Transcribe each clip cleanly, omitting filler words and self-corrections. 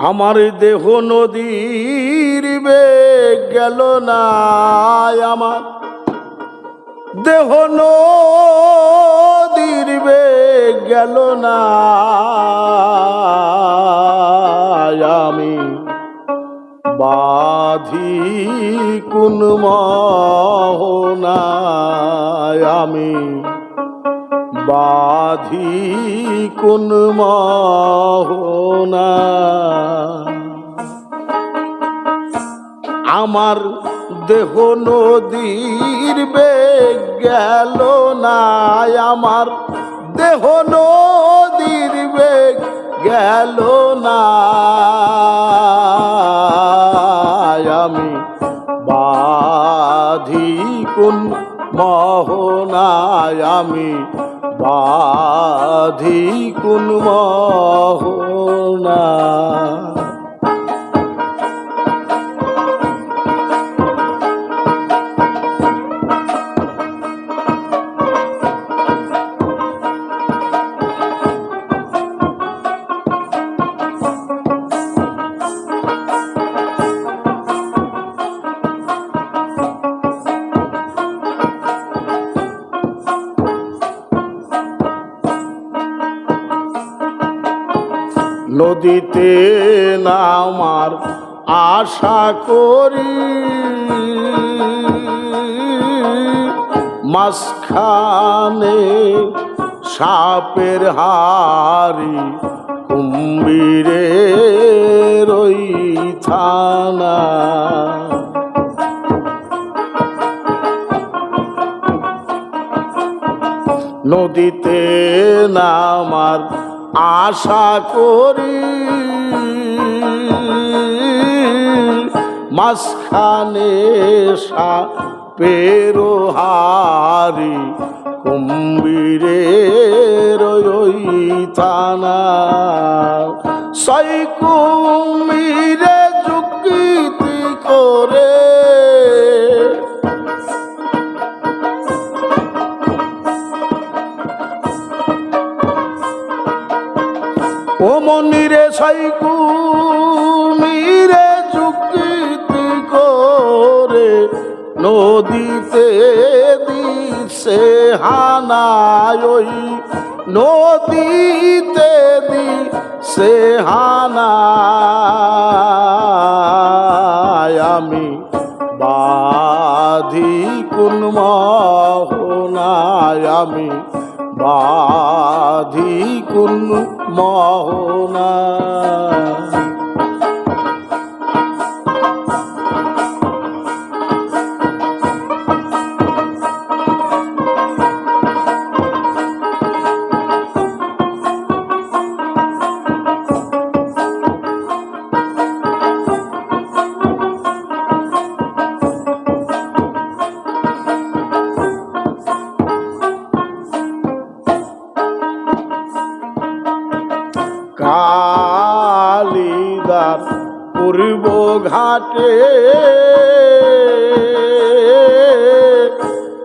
আমার দেহ নদীর বেগ গেল না, আমার দেহ নদীর বেগ গেল না, আমি বাঁধি কোন মোহনায়, আমি বাঁধি কোন মোহনা। আমার দেহ নদীর বেগ গেল না, আমার দেহ নদীর বেগ গেল না, আমি বাঁধি কোন মোহনায়, আমি বাঁধি কোন মোহনা। নদীতে নামার আশা করি, মাঝখানে সাপের হাড়ি, কুম্ভীরের ওই থানা। নদীতে নামার আশা করি, মাঝখানে সাপের হাড়ি, কুম্ভীরের ওই থানা। সেই কুম্ভীরে যুক্তি করে ও মনিরে, সেই কুম্ভীরে যুক্তি করে নদীতে দিছে হানা, ওই নদীতে দিছে হানা, আমি বাঁধি কোন মোহনায়, আমি বাঁধি কোন মোহনা। কালিদার পূর্ব ঘাটে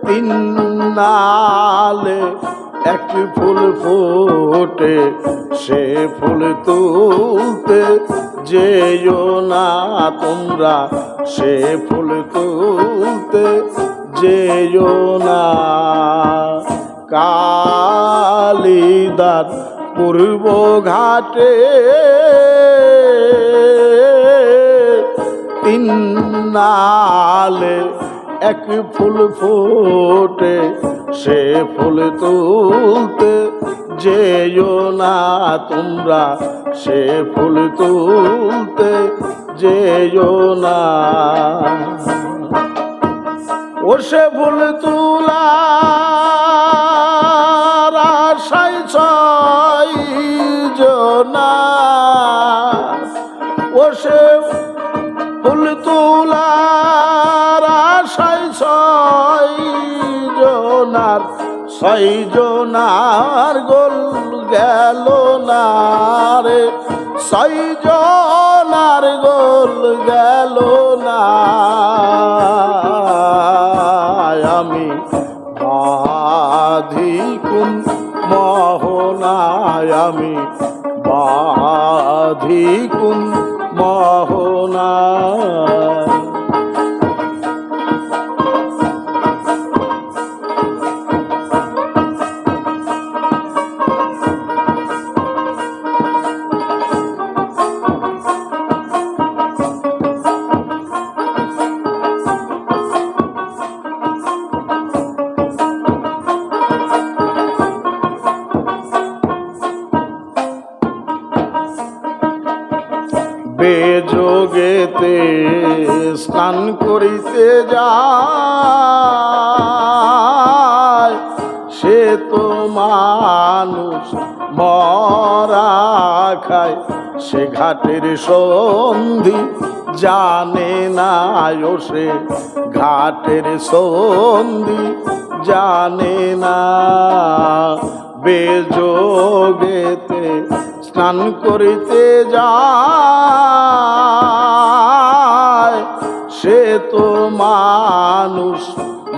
তিন নালে এক ফুল ফোটে, সে ফুল তুলতে যেও না তোমরা, সে ফুল তুলতে যেও না। কালিদার পূর্ব ঘাটে তিন নালে এক ফুল ফোটে, সে ফুল তুলতে যেও না তোমরা, সে ফুল তুলতে যেও না। ও সে ফুল তুলার আশায় ছয় জনা, ও সে ফুল তুলার আশায় ছয় জনার, ছয় জনার গোল গেল না রে, ছয় জনার গোল গেল না। আমি বাধি কোন মোহনায়, আমি বাধি কোন মোহনায়। বেযোগেতে স্নান করিতে যায়, সে তো মানুষ মরা খায়। সে ঘাটের সন্ধি জানে না, ও সে ঘাটের সন্ধি জানে না। বেযোগেতে স্নান করিতে যায়, সে তো মানুষ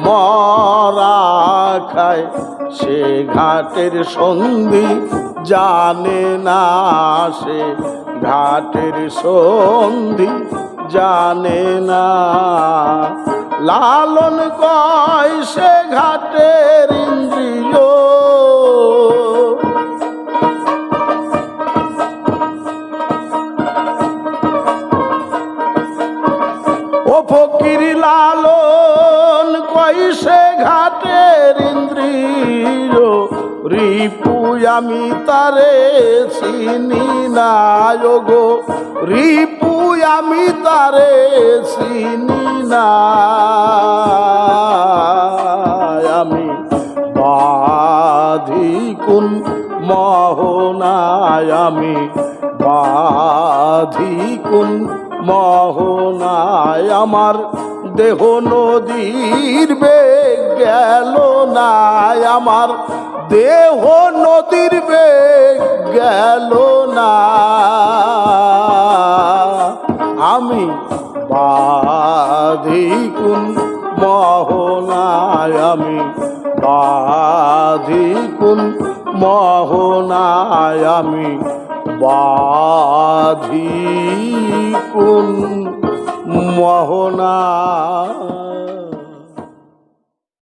মরা খায়। সে ঘাটের সন্ধি জানে না, সে ঘাটের সন্ধি জানে না। লালন কয় সে ঘাটের ইন্দ্রিয়, ও ফকির লালন কয় সে ঘাটের ইন্দ্রিয়। রিপু আমি তারে চিনি না, গো রিপু আমি তারে চিনি না। আমি বাধি কোন মোহনায়, আমি বাধি কোন মোহনায়। আমার দেহ নদীর বেগ গেল না, আমার দেহ নদীর বেগ গেল না। আমি বাধি কোন মোহনায়, আমি বাধি কোন মোহনায়। আমি বাধি কোন মোহনায়।